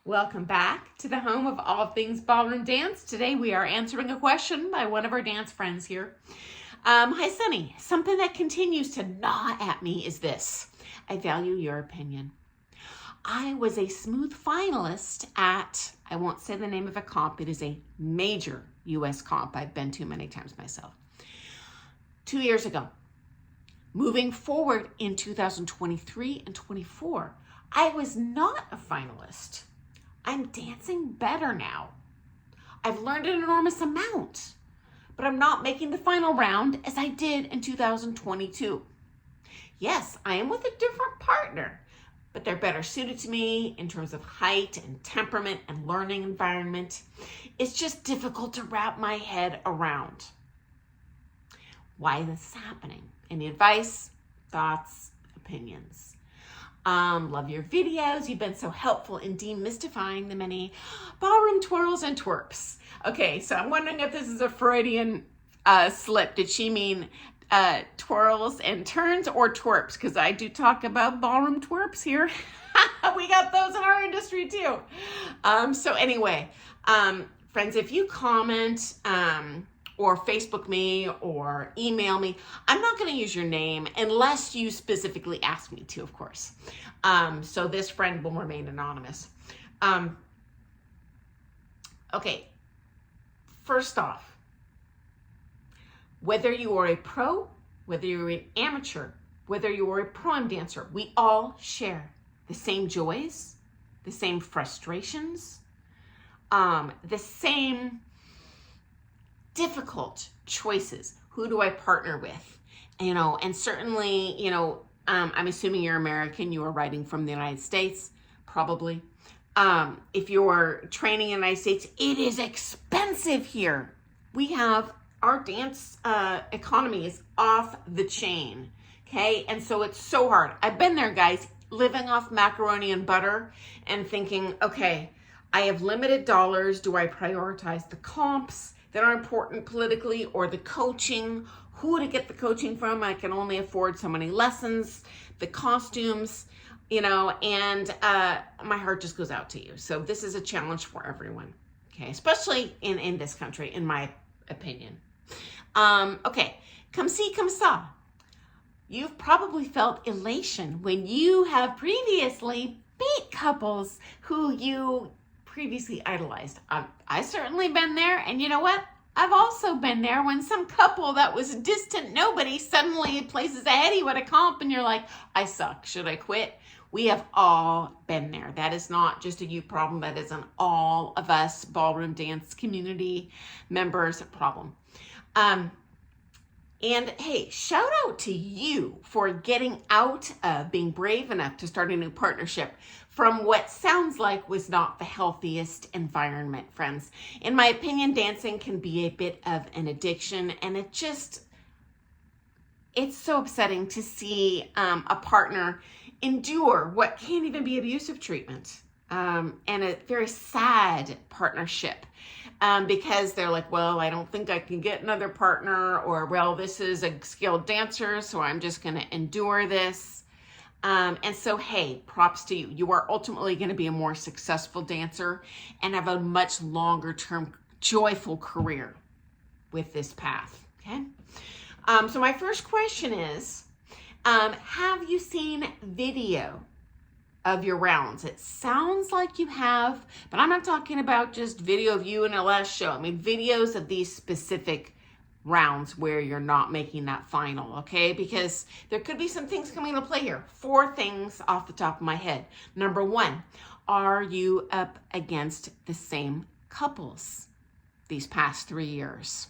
Welcome back to the home of all things ballroom dance. Today we are answering a question by one of our dance friends here. Hi, Sunny. Something that continues to gnaw at me is this. I value your opinion. I was a smooth finalist at, I won't say the name of a comp, it is a major U.S. comp I've been to many times myself, 2 years ago. Moving forward in 2023 and 24, I was not a finalist. I'm dancing better now. I've learned an enormous amount, but I'm not making the final round as I did in 2022. Yes, I am with a different partner, but they're better suited to me in terms of height and temperament and learning environment. It's just difficult to wrap my head around why this is happening. Any advice, thoughts, opinions? Love your videos. You've been so helpful in demystifying the many ballroom twirls and twerps. Okay, so I'm wondering if this is a Freudian slip. Did she mean twirls and turns or twerps? Because I do talk about ballroom twerps here. We got those in our industry too. So anyway, friends, if you comment or Facebook me or email me, I'm not going to use your name unless you specifically ask me to, of course. So this friend will remain anonymous. Okay, first off, whether you are a pro, whether you're an amateur, whether you are a pro-am dancer, we all share the same joys, the same frustrations, the same difficult choices. Who do I partner with? And certainly, I'm assuming you're American, you are writing from the United States, probably. If you're training in the United States, it is expensive here. We have, our dance economy is off the chain, okay? And so it's so hard. I've been there, guys, living off macaroni and butter and thinking, okay, I have limited dollars. Do I prioritize the comps that are important politically or the coaching? Who to get the coaching from? I can only afford so many lessons, the costumes, and my heart just goes out to you. So this is a challenge for everyone, okay? Especially in this country, in my opinion. Okay, come see, come saw. You've probably felt elation when you have previously beat couples who you previously idolized. I've certainly been there, and you know what? I've also been there when some couple that was a distant nobody suddenly places ahead of you at a comp and you're like, I suck, should I quit? We have all been there. That is not just a you problem, that is an all of us ballroom dance community members problem. And hey, shout out to you for getting out of being brave enough to start a new partnership from what sounds like was not the healthiest environment, friends. In my opinion, dancing can be a bit of an addiction, and it's so upsetting to see a partner endure what can't even be abusive treatment, and a very sad partnership. Because they're like, well, I don't think I can get another partner, or, well, this is a skilled dancer, so I'm just going to endure this. And so, hey, props to you. You are ultimately going to be a more successful dancer and have a much longer term, joyful career with this path, okay? So my first question is, have you seen video of your rounds? It sounds like you have, but I'm not talking about just video of you in a last show. I mean, videos of these specific rounds where you're not making that final, okay? Because there could be some things coming into play here. 4 things off the top of my head. Number 1, are you up against the same couples these past 3 years?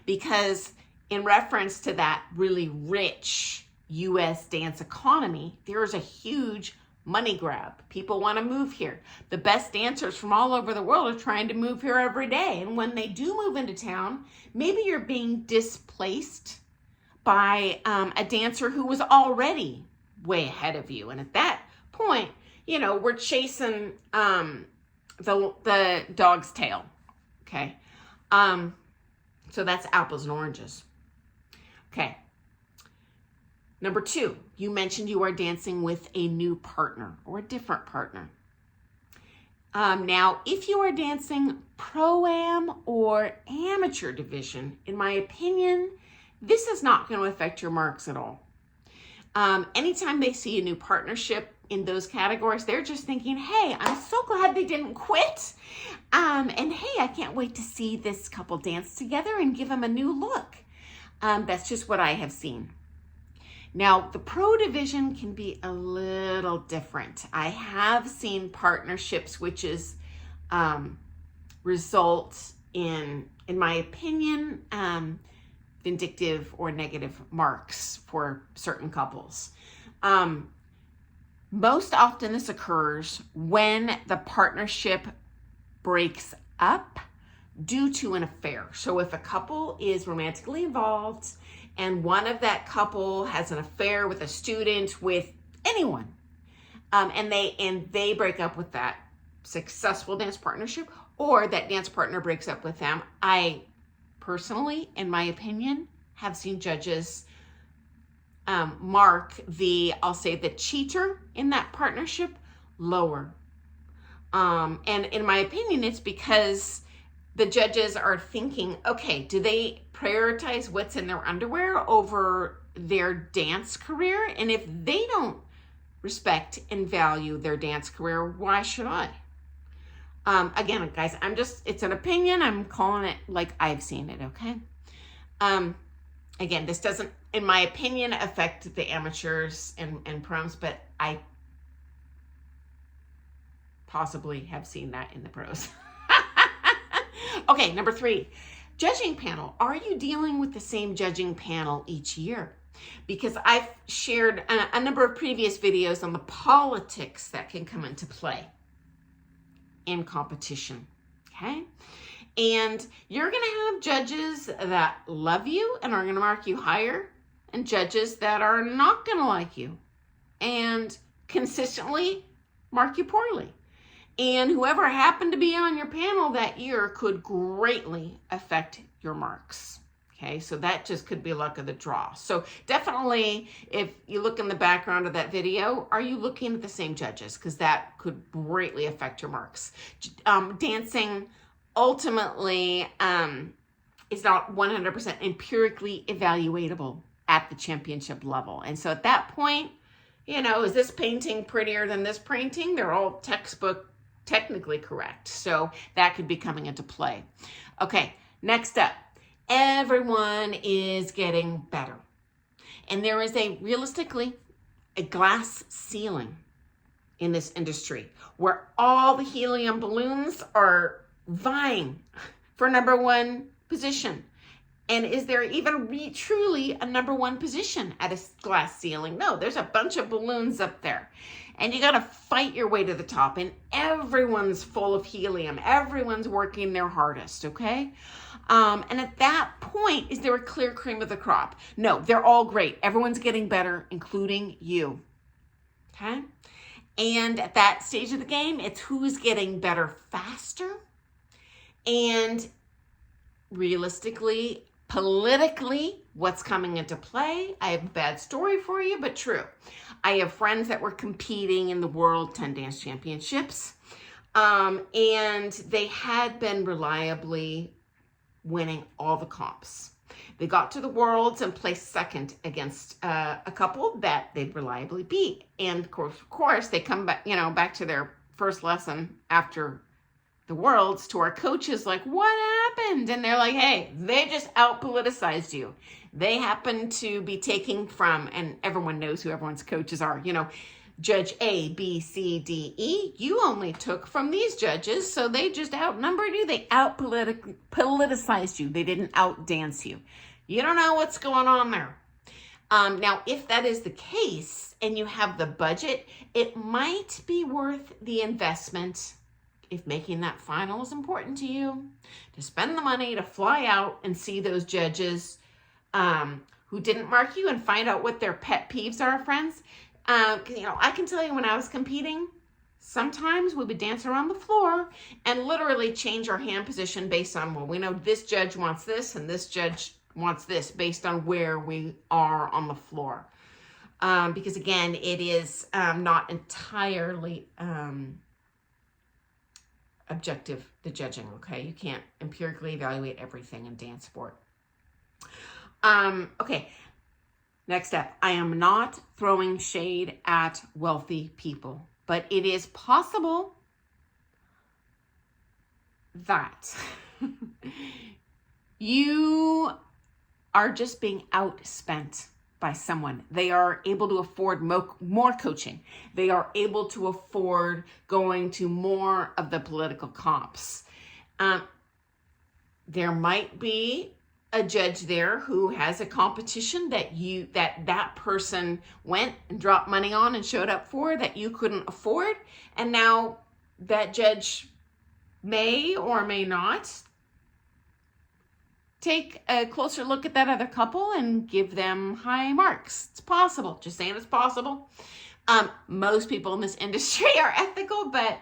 Because in reference to that really rich U.S. dance economy, there's a huge money grab. People want to move here. The best dancers from all over the world are trying to move here every day. And when they do move into town, maybe you're being displaced by a dancer who was already way ahead of you. And at that point, we're chasing the dog's tail. Okay. So that's apples and oranges. Okay. Number 2, you mentioned you are dancing with a new partner or a different partner. Now, if you are dancing pro-am or amateur division, in my opinion, this is not going to affect your marks at all. Anytime they see a new partnership in those categories, they're just thinking, hey, I'm so glad they didn't quit. And hey, I can't wait to see this couple dance together and give them a new look. That's just what I have seen. Now, the pro division can be a little different. I have seen partnerships which is result in my opinion, vindictive or negative marks for certain couples. Most often this occurs when the partnership breaks up due to an affair. So if a couple is romantically involved and one of that couple has an affair with a student, with anyone, and they break up with that successful dance partnership, or that dance partner breaks up with them, I personally, in my opinion, have seen judges mark I'll say the cheater in that partnership lower. And in my opinion, it's because the judges are thinking, okay, do they prioritize what's in their underwear over their dance career? And if they don't respect and value their dance career, why should I? Again, guys, it's an opinion. I'm calling it like I've seen it, okay? Again, this doesn't, in my opinion, affect the amateurs and proms, but I possibly have seen that in the pros. Okay, number 3, judging panel. Are you dealing with the same judging panel each year? Because I've shared a number of previous videos on the politics that can come into play in competition, okay? And you're going to have judges that love you and are going to mark you higher, and judges that are not going to like you and consistently mark you poorly. And whoever happened to be on your panel that year could greatly affect your marks. Okay, so that just could be luck of the draw. So definitely, if you look in the background of that video, are you looking at the same judges? Because that could greatly affect your marks. Dancing ultimately is not 100% empirically evaluatable at the championship level. And so at that point, is this painting prettier than this painting? They're all technically correct. So that could be coming into play. Okay, next up. Everyone is getting better. And there is realistically a glass ceiling in this industry where all the helium balloons are vying for number 1 position. And is there even truly a number 1 position at a glass ceiling? No, there's a bunch of balloons up there. And you got to fight your way to the top. And everyone's full of helium. Everyone's working their hardest, okay? And at that point, is there a clear cream of the crop? No, they're all great. Everyone's getting better, including you, okay? And at that stage of the game, it's who's getting better faster. And realistically, politically, what's coming into play? I have a bad story for you, but true. I have friends that were competing in the World 10 Dance Championships, and they had been reliably winning all the comps. They got to the Worlds and placed second against a couple that they'd reliably beat. And of course, they come back, back to their first lesson after the Worlds to our coaches, like, what happened? And they're like, hey, they just out-politicized you. They happen to be taking from, and everyone knows who everyone's coaches are, Judge A, B, C, D, E. You only took from these judges, so they just outnumbered you. They out-politicized you. They didn't out-dance you. You don't know what's going on there. Now, if that is the case and you have the budget, it might be worth the investment, if making that final is important to you, to spend the money to fly out and see those judges who didn't mark you and find out what their pet peeves are, friends. I can tell you when I was competing, sometimes we would dance around the floor and literally change our hand position based on, well, we know this judge wants this and this judge wants this based on where we are on the floor. Because again, it is not entirely objective, the judging, okay? You can't empirically evaluate everything in dance sport. Okay, next up. I am not throwing shade at wealthy people, but it is possible that you are just being outspent by someone. They are able to afford more coaching. They are able to afford going to more of the political comps. There might be a judge there who has a competition that person went and dropped money on and showed up for that you couldn't afford. And now that judge may or may not take a closer look at that other couple and give them high marks. It's possible. Just saying it's possible. Most people in this industry are ethical, but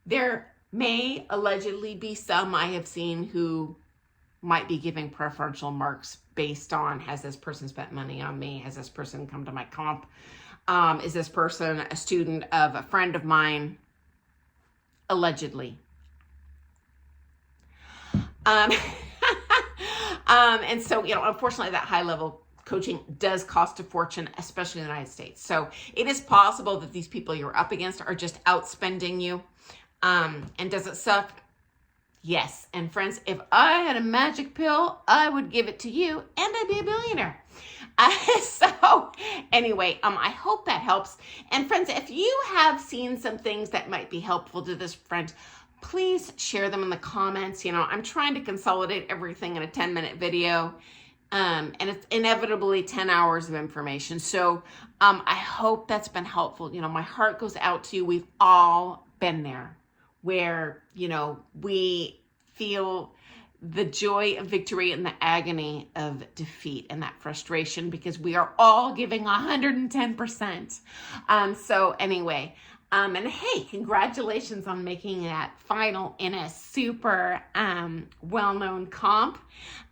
there may allegedly be some I have seen who might be giving preferential marks based on, has this person spent money on me? Has this person come to my comp? Is this person a student of a friend of mine? Allegedly. And so, unfortunately, that high level coaching does cost a fortune, especially in the United States. So it is possible that these people you're up against are just outspending you. And does it suck? Yes. And friends, if I had a magic pill, I would give it to you and I'd be a billionaire. So anyway, I hope that helps. And friends, if you have seen some things that might be helpful to this friend, please share them in the comments. I'm trying to consolidate everything in a 10-minute video. And it's inevitably 10 hours of information. So I hope that's been helpful. My heart goes out to you. We've all been there where, we feel the joy of victory and the agony of defeat and that frustration because we are all giving 110%. So anyway, and hey, congratulations on making that final in a super well-known comp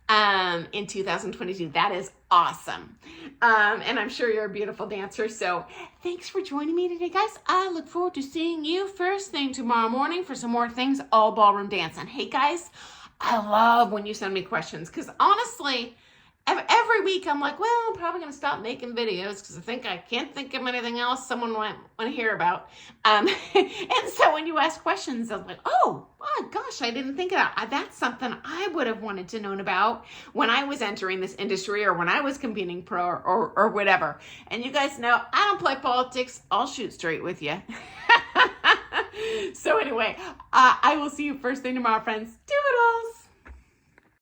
in 2022. That is awesome. And I'm sure you're a beautiful dancer. So thanks for joining me today, guys. I look forward to seeing you first thing tomorrow morning for some more things all ballroom dance. And hey, guys, I love when you send me questions because honestly, every week I'm like, well, I'm probably going to stop making videos because I can't think of anything else someone might want to hear about. And so when you ask questions, I'm like, oh gosh, I didn't think of that. That's something I would have wanted to know about when I was entering this industry or when I was competing pro or whatever. And you guys know I don't play politics. I'll shoot straight with you. So anyway, I will see you first thing tomorrow, friends. Toodles!